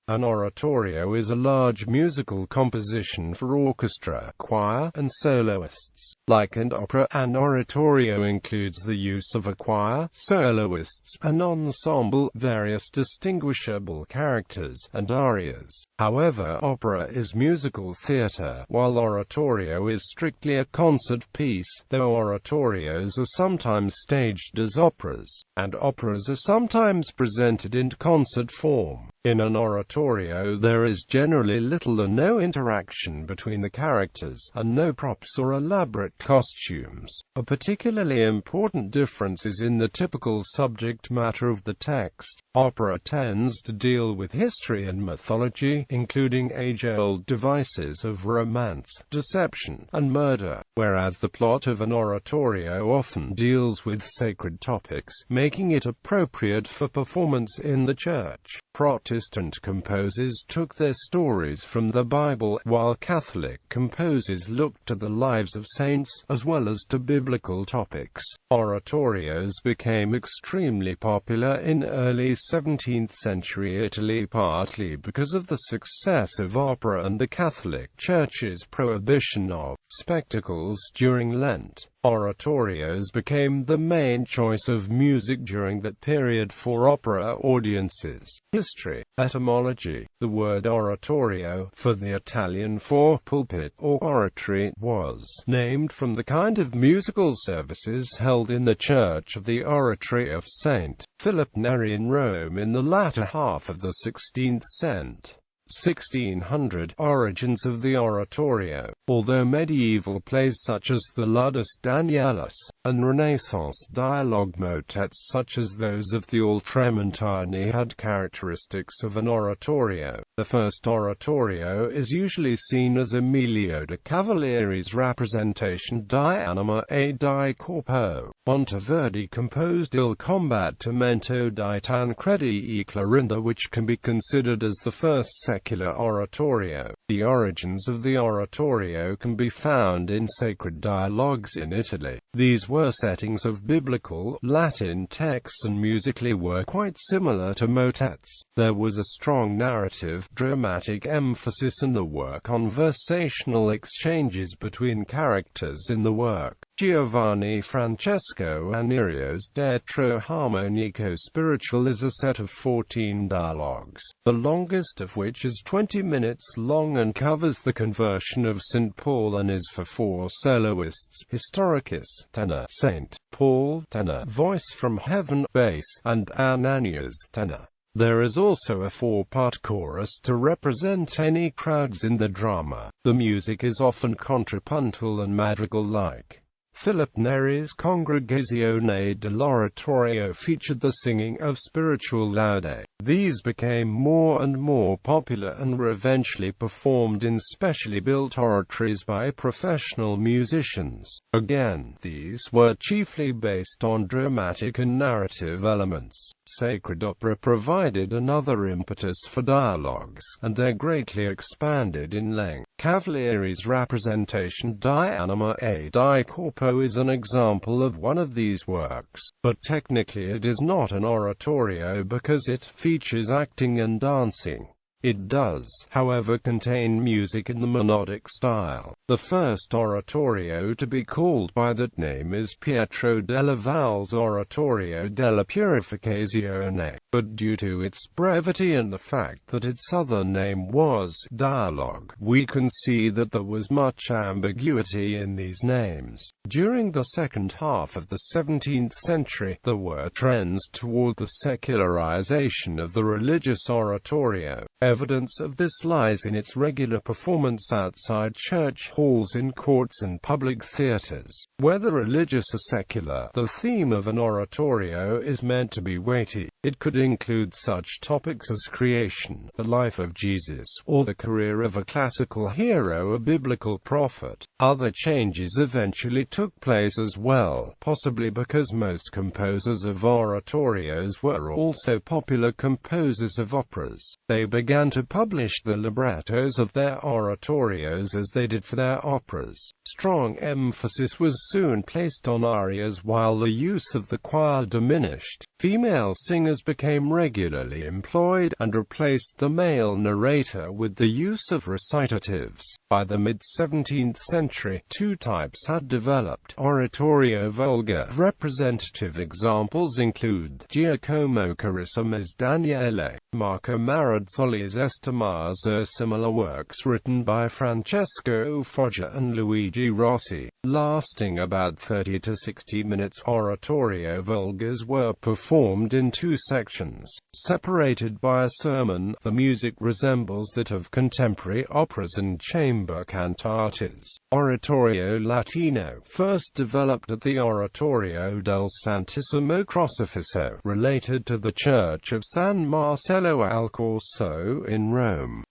An oratorio is a large musical composition for orchestra, choir, and soloists. Like an opera, an oratorio includes the use of a choir, soloists, an ensemble, various distinguishable characters, and arias. However, opera is musical theatre, while oratorio is strictly a concert piece, though oratorios are sometimes staged as operas, and operas are sometimes presented in concert form. In an oratorio there is generally little or no interaction between the characters, and no props or elaborate costumes. A particularly important difference is in the typical subject matter of the text. Opera tends to deal with history and mythology, including age-old devices of romance, deception, and murder, whereas the plot of an oratorio often deals with sacred topics, making it appropriate for performance in the church. Protestant composers took their stories from the Bible, while Catholic composers looked to the lives of saints, as well as to biblical topics. Oratorios became extremely popular in early 17th century Italy, partly because of the success of opera and the Catholic Church's prohibition of spectacles during Lent. Oratorios became the main choice of music during that period for opera audiences. History. Etymology. The word oratorio, for the Italian for pulpit or oratory, was named from the kind of musical services held in the church of the Oratory of St. Philip Neri in Rome in the latter half of the 16th century. 1600. Origins of the oratorio. Although medieval plays such as the Ludus Danielus, and Renaissance dialogue motets such as those of the All Tramontani had characteristics of an oratorio, the first oratorio is usually seen as Emilio de Cavalieri's representation di Anima e di Corpo. Monteverdi composed Il Combattimento di Tancredi e Clorinda, which can be considered as the first secular oratorio. The origins of the oratorio can be found in sacred dialogues in Italy. These were settings of biblical, Latin texts and musically were quite similar to motets. There was a strong narrative, dramatic emphasis in the work, conversational exchanges between characters in the work. Giovanni Francesco Anirio's Teatro Harmonico Spiritual is a set of 14 dialogues, the longest of which is 20 minutes long and covers the conversion of St. Paul and is for 4 soloists: Historicus, tenor; St. Paul, tenor; Voice from Heaven, bass; and Ananias, tenor. There is also a 4-part chorus to represent any crowds in the drama. The music is often contrapuntal and madrigal-like. Philip Neri's Congregazione dell'Oratorio featured the singing of spiritual laude. These became more and more popular and were eventually performed in specially built oratories by professional musicians. Again, these were chiefly based on dramatic and narrative elements. Sacred opera provided another impetus for dialogues, and they greatly expanded in length. Cavalieri's representation di Anima e di Corpo is an example of one of these works, but technically it is not an oratorio because it features acting and dancing. It does, however, contain music in the monodic style. The first oratorio to be called by that name is Pietro della Valle's Oratorio della Purificazione, but due to its brevity and the fact that its other name was dialogue, we can see that there was much ambiguity in these names. During the second half of the 17th century, there were trends toward the secularization of the religious oratorio. Evidence of this lies in its regular performance outside church halls, in courts and public theaters. Whether religious or secular, the theme of an oratorio is meant to be weighty. It could include such topics as creation, the life of Jesus, or the career of a classical hero or biblical prophet. Other changes eventually took place as well, possibly because most composers of oratorios were also popular composers of operas. They began began to publish the librettos of their oratorios as they did for their operas. Strong emphasis was soon placed on arias while the use of the choir diminished. Female singers became regularly employed, and replaced the male narrator with the use of recitatives. By the mid-17th century, two types had developed: oratorio vulgar. Representative examples include Giacomo Carisso's Daniele, Marco Marazzoli's Estimazo. Similar works written by Francesco Foggia and Luigi Rossi, lasting about 30 to 60 minutes. Oratorio vulgars were performed in two sections, separated by a sermon. The music resembles that of contemporary operas and chamber cantatas. Oratorio Latino, first developed at the Oratorio del Santissimo Crocifisso, related to the Church of San Marcello al Corso in Rome.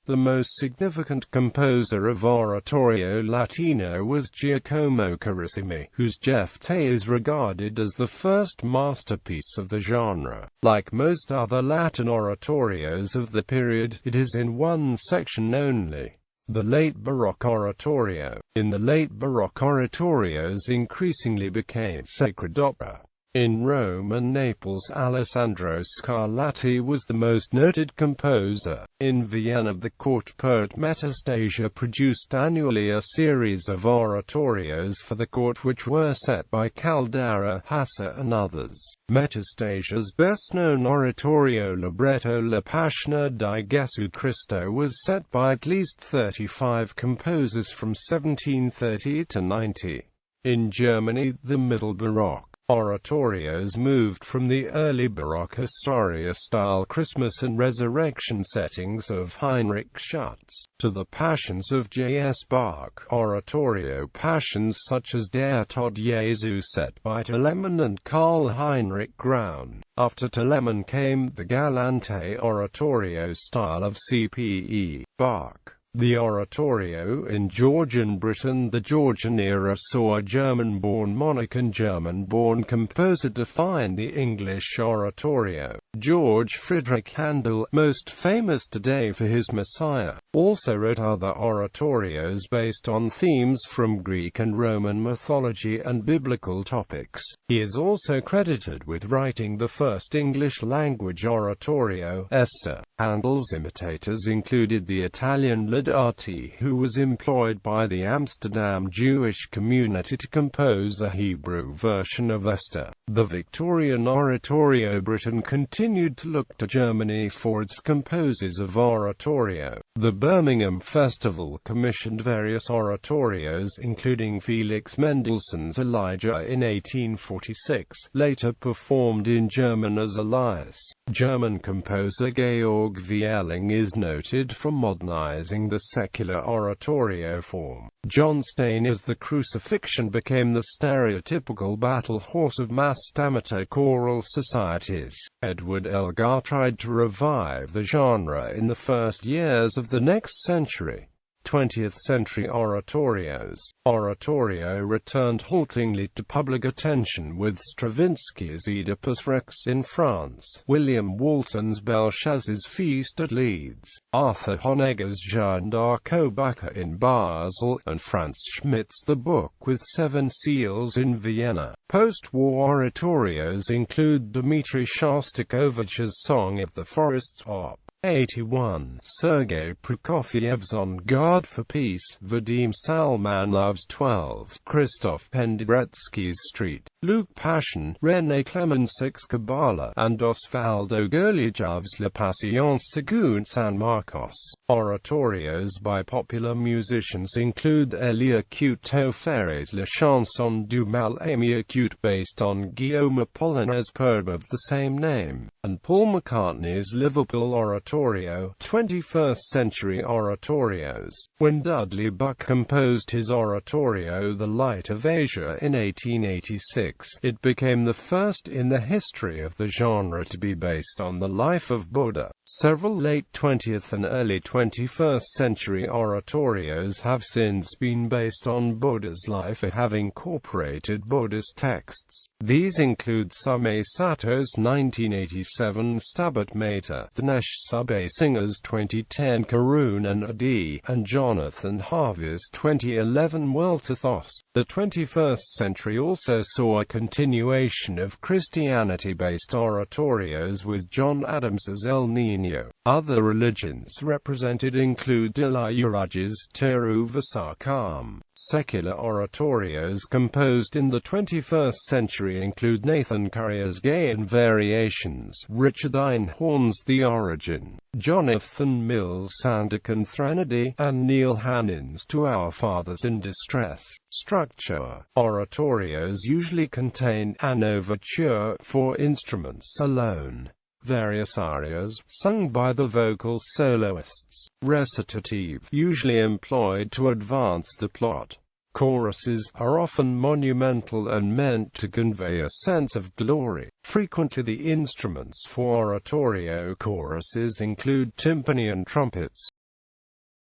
The most significant composer of Oratorio Latino was Giacomo Carissimi, whose Jefte is regarded as the first masterpiece of the genre. Like most other Latin oratorios of the period, it is in one section only. The late Baroque oratorio. In the late Baroque, oratorios increasingly became sacred opera. In Rome and Naples, Alessandro Scarlatti was the most noted composer. In Vienna, the court poet Metastasio produced annually a series of oratorios for the court which were set by Caldara, Hasse and others. Metastasio's best-known oratorio libretto La Passione di Gesù Cristo was set by at least 35 composers from 1730 to 90. In Germany, the Middle Baroque oratorios moved from the early Baroque Historia-style Christmas and Resurrection settings of Heinrich Schütz, to the Passions of J.S. Bach. Oratorio passions such as Der Tod Jesu set by Telemann and Karl Heinrich Graun. After Telemann came the Galante oratorio style of C.P.E. Bach. The oratorio in Georgian Britain. The Georgian era saw a German-born monarch and German-born composer define the English oratorio. George Friedrich Handel, most famous today for his Messiah, also wrote other oratorios based on themes from Greek and Roman mythology and biblical topics. He is also credited with writing the first English-language oratorio, Esther. Handel's imitators included the Italian Laudati, who was employed by the Amsterdam Jewish community to compose a Hebrew version of Esther. The Victorian oratorio. Britain continued to look to Germany for its composers of oratorio. The Birmingham Festival commissioned various oratorios, including Felix Mendelssohn's Elijah in 1846, later performed in German as Elias. German composer Georg Vieling is noted for modernizing the secular oratorio form. John Stainer's The Crucifixion became the stereotypical battle horse of mass amateur choral societies. Edward Elgar tried to revive the genre in the first years of the next century. 20th century oratorios. Oratorio returned haltingly to public attention with Stravinsky's Oedipus Rex in France, William Walton's Belshazzar's Feast at Leeds, Arthur Honegger's Jeanne d'Arc in Basel, and Franz Schmidt's The Book with Seven Seals in Vienna. Post-war oratorios include Dmitri Shostakovich's Song of the Forests Op. 81, Sergei Prokofiev's On Guard for Peace, Vadim Salmanov's 12, Christoph Penderecki's Street, Luke Passion, René Clemenceau's Kabbalah, and Osvaldo Golijov's La Pasión según San Marcos. Oratorios by popular musicians include Elia Couto Ferre's La Chanson du Mal Aimé Acute based on Guillaume Apollinaires' poem of the same name, and Paul McCartney's Liverpool Oratorio. 21st century oratorios. When Dudley Buck composed his oratorio The Light of Asia in 1886, 1986, it became the first in the history of the genre to be based on the life of Buddha. Several late 20th and early 21st century oratorios have since been based on Buddha's life or have incorporated Buddhist texts. These include Same Sato's 1987 Stabat Mater, Dinesh Subbasinger's 2010 Karuna Nadi, and Jonathan Harvey's 2011 Weltathos. The 21st century also saw a continuation of Christianity-based oratorios with John Adams's El Niño. Other religions represented include Ilayaraja's Tiruvasarkam. Secular oratorios composed in the 21st century include Nathan Currier's Gaian Variations, Richard Einhorn's The Origin, Jonathan Mills' Sandakan Threnody, and Neil Hannin's To Our Fathers in Distress. Structure: oratorios usually contain an overture for instruments alone, various arias, sung by the vocal soloists, recitative, usually employed to advance the plot. Choruses are often monumental and meant to convey a sense of glory. Frequently the instruments for oratorio choruses include timpani and trumpets.